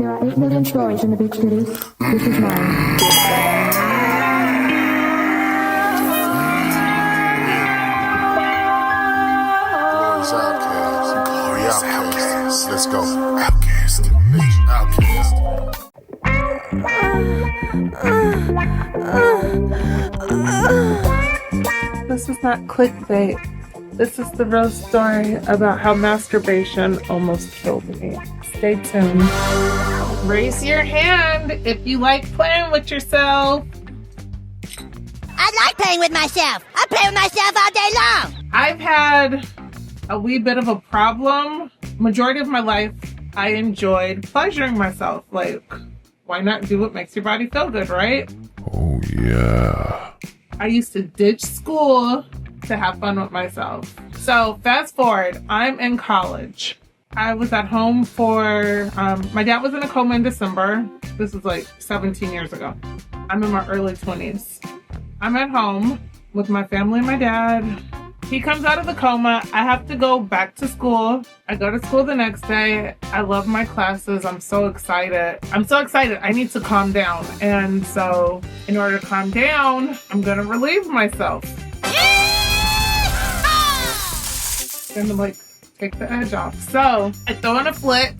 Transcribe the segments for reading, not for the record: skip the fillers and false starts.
There are 8 million stories in the big cities. This is mine. Outcast. Let's go. Outcast. Outcast. This is not clickbait. This is the real story about how masturbation almost killed me. Stay tuned. Raise your hand if you like playing with yourself. I like playing with myself. I play with myself all day long. I've had a wee bit of a problem. Majority of my life, I enjoyed pleasuring myself. Like, why not do what makes your body feel good, right? Oh, yeah. I used to ditch school to have fun with myself. So fast forward, I'm in college. I was at home for, my dad was in a coma in December. This was like 17 years ago. I'm in my early 20s. I'm at home with my family and my dad. He comes out of the coma. I have to go back to school. I go to school the next day. I love my classes. I'm so excited. I need to calm down. And so in order to calm down, I'm going to relieve myself. And like take the edge off. So I throw in a flick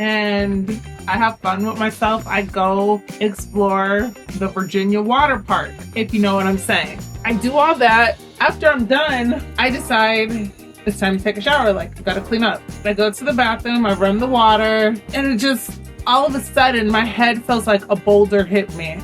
and I have fun with myself. I go explore the Virginia water park, if you know what I'm saying. I do all that. After I'm done, I decide it's time to take a shower. Like, I gotta clean up. I go to the bathroom, I run the water, and it just, all of a sudden, my head feels like a boulder hit me.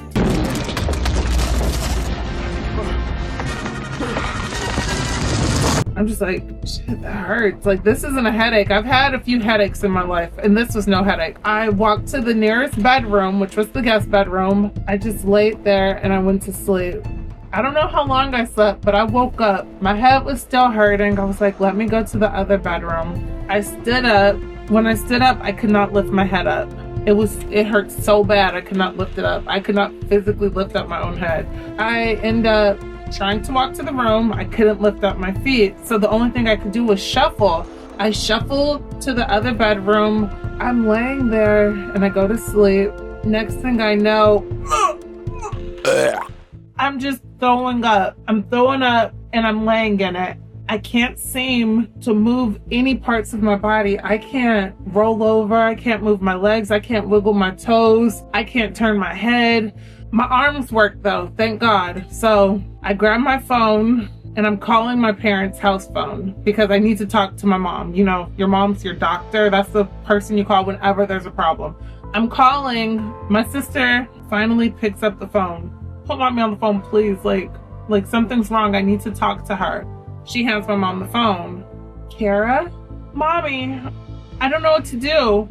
I'm just like, shit, that hurts. Like, this isn't a headache. I've had a few headaches in my life, and this was no headache. I walked to the nearest bedroom, which was the guest bedroom. I just laid there and I went to sleep. I don't know how long I slept, but I woke up. My head was still hurting. I was like, let me go to the other bedroom. I stood up. When I stood up, I could not lift my head up. It hurt so bad I could not lift it up. I could not physically lift up my own head. I end up trying to walk to the room. I couldn't lift up my feet. So the only thing I could do was shuffle. I shuffled to the other bedroom. I'm laying there and I go to sleep. Next thing I know, I'm just throwing up. I'm throwing up and I'm laying in it. I can't seem to move any parts of my body. I can't roll over. I can't move my legs. I can't wiggle my toes. I can't turn my head. My arms work though, thank God. So I grab my phone and I'm calling my parents' house phone because I need to talk to my mom. You know, your mom's your doctor. That's the person you call whenever there's a problem. I'm calling. My sister finally picks up the phone. Put mommy on the phone, please. Like something's wrong. I need to talk to her. She hands my mom the phone. Kara? Mommy, I don't know what to do.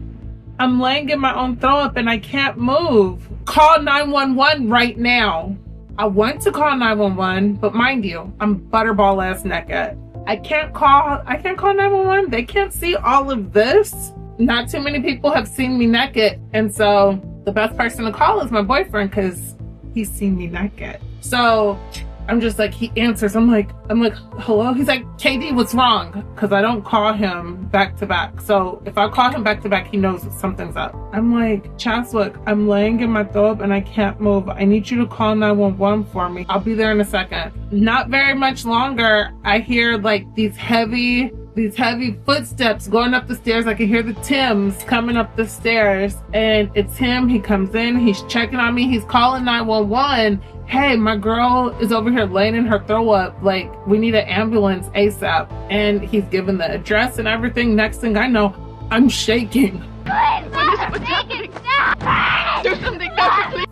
I'm laying in my own throw up and I can't move. Call 911 right now. I went to call 911, but mind you, I'm butterball ass naked. I can't call 911. They can't see all of this. Not too many people have seen me naked. And so the best person to call is my boyfriend because he's seen me naked. So I'm just like, he answers. I'm like, hello? He's like, KD, what's wrong? Because I don't call him back to back. So if I call him back to back, he knows that something's up. I'm like, Chaswick, I'm laying in my throw up and I can't move. I need you to call 911 for me. I'll be there in a second. Not very much longer, I hear like these heavy footsteps going up the stairs. I can hear the Tims coming up the stairs and it's him. He comes in, he's checking on me, he's calling 911. Hey, my girl is over here laying in her throw up. Like, we need an ambulance ASAP. And he's given the address and everything. Next thing I know, I'm shaking.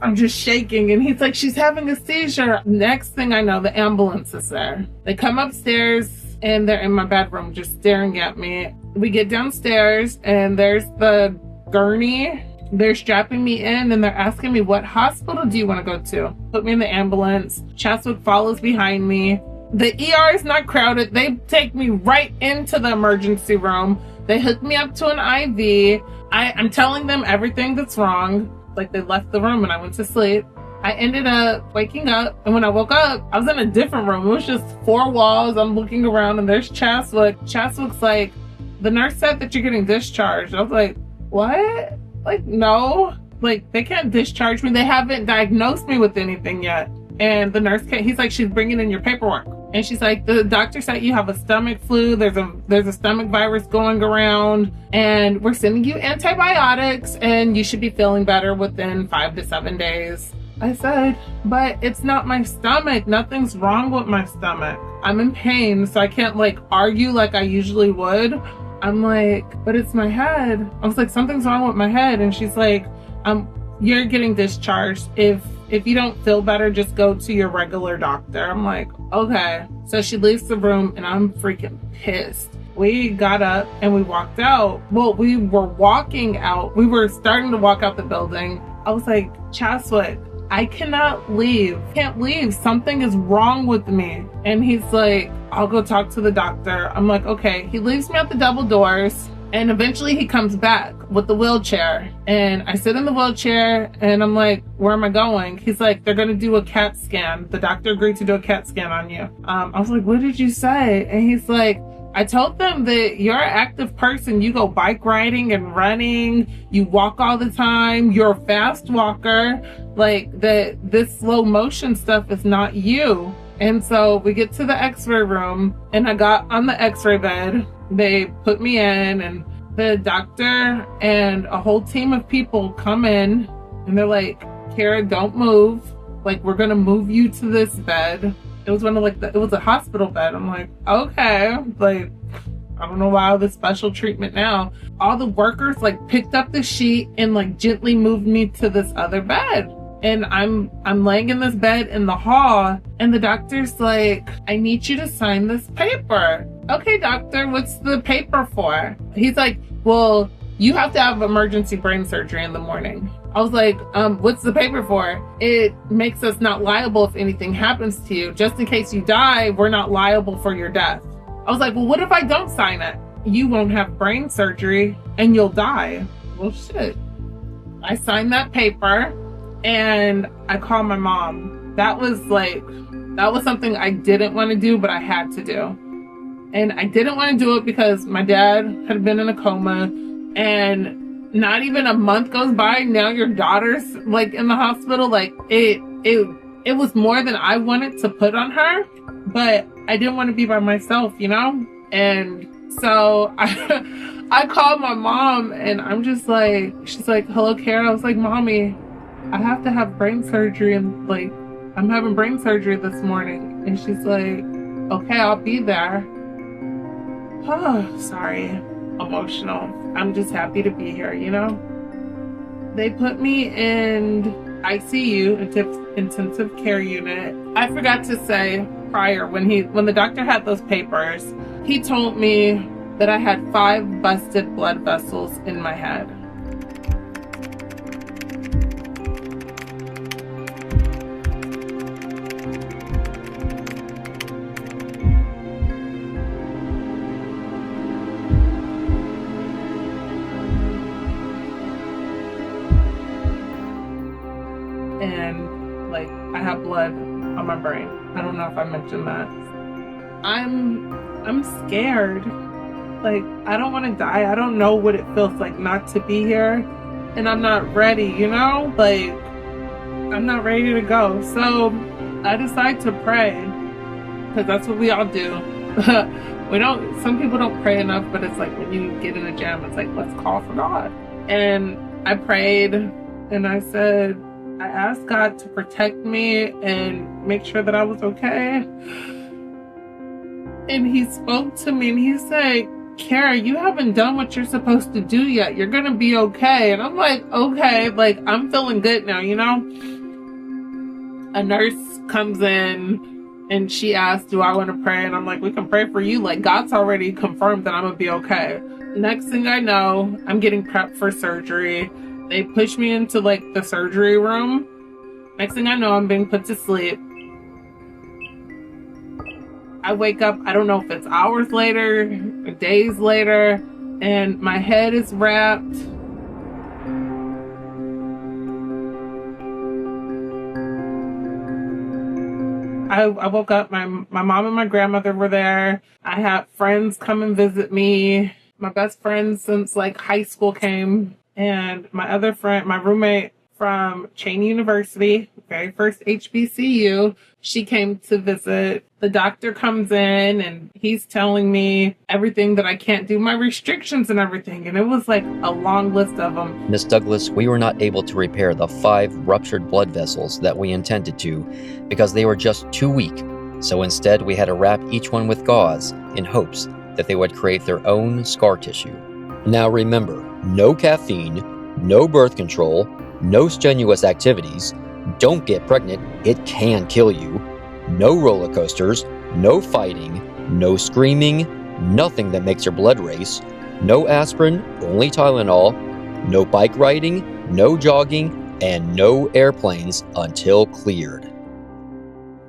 I'm just shaking and he's like, she's having a seizure. Next thing I know, the ambulance is there. They come upstairs and they're in my bedroom just staring at me. We get downstairs and there's the gurney. They're strapping me in and they're asking me, what hospital do you want to go to? Put me in the ambulance. Chaswick follows behind me. The ER is not crowded. They take me right into the emergency room. They hook me up to an IV. I'm telling them everything that's wrong. Like, they left the room and I went to sleep. I ended up waking up, and when I woke up, I was in a different room. It was just 4 walls. I'm looking around and there's Chaswick. Chaswick's like, the nurse said that you're getting discharged. I was like, what? Like, no. Like, they can't discharge me. They haven't diagnosed me with anything yet. And the nurse he's like, she's bringing in your paperwork. And she's like, the doctor said you have a stomach flu. There's a stomach virus going around, and we're sending you antibiotics, and you should be feeling better within 5 to 7 days. I said, but it's not my stomach. Nothing's wrong with my stomach. I'm in pain, so I can't like argue like I usually would. I'm like, but it's my head. I was like, something's wrong with my head. And she's like, you're getting discharged. If you don't feel better, just go to your regular doctor. I'm like, okay. So she leaves the room and I'm freaking pissed. We got up and we walked out. Well, we were walking out. We were starting to walk out the building. I was like, Chaswick, I cannot leave. Can't leave. Something is wrong with me. And he's like, I'll go talk to the doctor. I'm like, okay. He leaves me at the double doors. And eventually he comes back with the wheelchair. And I sit in the wheelchair and I'm like, where am I going? He's like, they're going to do a CAT scan. The doctor agreed to do a CAT scan on you. I was like, what did you say? And he's like, I told them that you're an active person. You go bike riding and running. You walk all the time. You're a fast walker. Like this slow motion stuff is not you. And so we get to the x-ray room and I got on the x-ray bed. They put me in and the doctor and a whole team of people come in and they're like, Kara, don't move. Like, we're going to move you to this bed. It was one of like, it was a hospital bed. I'm like, okay. Like, I don't know why all this special treatment now. All the workers like picked up the sheet and like gently moved me to this other bed. And I'm laying in this bed in the hall and the doctor's like, I need you to sign this paper. Okay, doctor, what's the paper for? He's like, well, you have to have emergency brain surgery in the morning. I was like, what's the paper for? It makes us not liable if anything happens to you. Just in case you die, we're not liable for your death. I was like, well, what if I don't sign it? You won't have brain surgery and you'll die. Well, shit. I signed that paper. And I called my mom. That was something I didn't want to do, but I had to do. And I didn't want to do it because my dad had been in a coma and not even a month goes by. Now your daughter's like in the hospital. Like it was more than I wanted to put on her, but I didn't want to be by myself, you know? And so I called my mom and I'm just like, she's like, hello, Kara. I was like, Mommy, I have to have brain surgery and like, I'm having brain surgery this morning. And she's like, okay, I'll be there. Oh, sorry, emotional. I'm just happy to be here, you know? They put me in ICU, intensive care unit. I forgot to say prior, when the doctor had those papers, he told me that I had 5 busted blood vessels in my head. And like I have blood on my brain. I don't know if I mentioned that. I'm scared. Like, I don't want to die. I don't know what it feels like not to be here. And I'm not ready, you know? Like, I'm not ready to go. So I decide to pray. Because that's what we all do. Some people don't pray enough, but it's like when you get in a jam, it's like, let's call for God. And I prayed and I said, I asked God to protect me and make sure that I was okay. And he spoke to me and he said, Kara, you haven't done what you're supposed to do yet. You're going to be okay. And I'm like, okay, like I'm feeling good now, you know? A nurse comes in and she asks, do I want to pray? And I'm like, we can pray for you. Like God's already confirmed that I'm going to be okay. Next thing I know, I'm getting prepped for surgery. They push me into like the surgery room. Next thing I know, I'm being put to sleep. I wake up, I don't know if it's hours later or days later, and my head is wrapped. I woke up, my mom and my grandmother were there. I had friends come and visit me. my best friend since like high school came, and my other friend, my roommate from Cheney University, very first HBCU, she came to visit. The doctor comes in and he's telling me everything that I can't do, my restrictions and everything. And it was like a long list of them. Miss Douglas, we were not able to repair the 5 ruptured blood vessels that we intended to because they were just too weak. So instead, we had to wrap each one with gauze in hopes that they would create their own scar tissue. Now remember, no caffeine, no birth control, no strenuous activities, don't get pregnant, it can kill you, no roller coasters, no fighting, no screaming, nothing that makes your blood race, no aspirin, only Tylenol, no bike riding, no jogging, and no airplanes until cleared.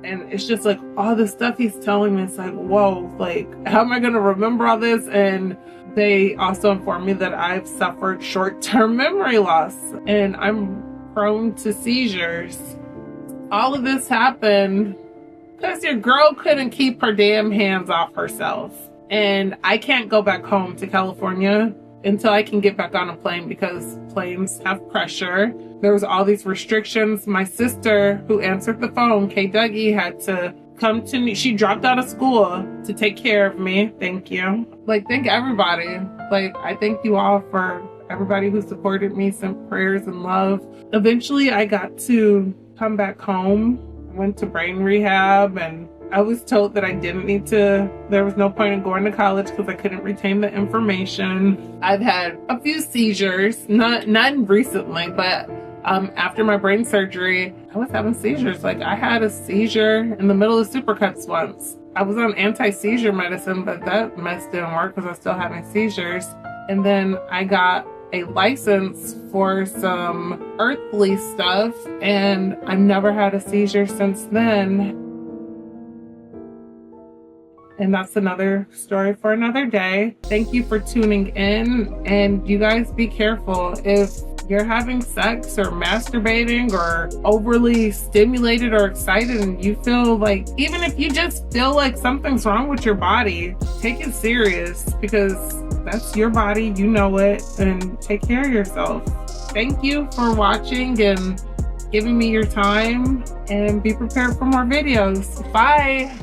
And it's just like all the stuff he's telling me, it's like, whoa, like, how am I going to remember all this? And they also informed me that I've suffered short-term memory loss and I'm prone to seizures. All of this happened because your girl couldn't keep her damn hands off herself. And I can't go back home to California until I can get back on a plane because planes have pressure. There was all these restrictions. My sister, who answered the phone, Kay Dougie, had to come to me. She dropped out of school to take care of me. Thank you. Like, thank everybody. Like, I thank you all for everybody who supported me, sent prayers and love. Eventually, I got to come back home. I went to brain rehab and I was told that I didn't need to, there was no point in going to college because I couldn't retain the information. I've had a few seizures, not recently, but after my brain surgery, I was having seizures. Like, I had a seizure in the middle of Supercuts once. I was on anti-seizure medicine, but that mess didn't work because I was still having seizures. And then I got a license for some earthly stuff, and I've never had a seizure since then. And that's another story for another day. Thank you for tuning in, and you guys be careful. If you're having sex or masturbating or overly stimulated or excited and you feel like, even if you just feel like something's wrong with your body, take it serious because that's your body, you know it, and take care of yourself. Thank you for watching and giving me your time, and be prepared for more videos. Bye.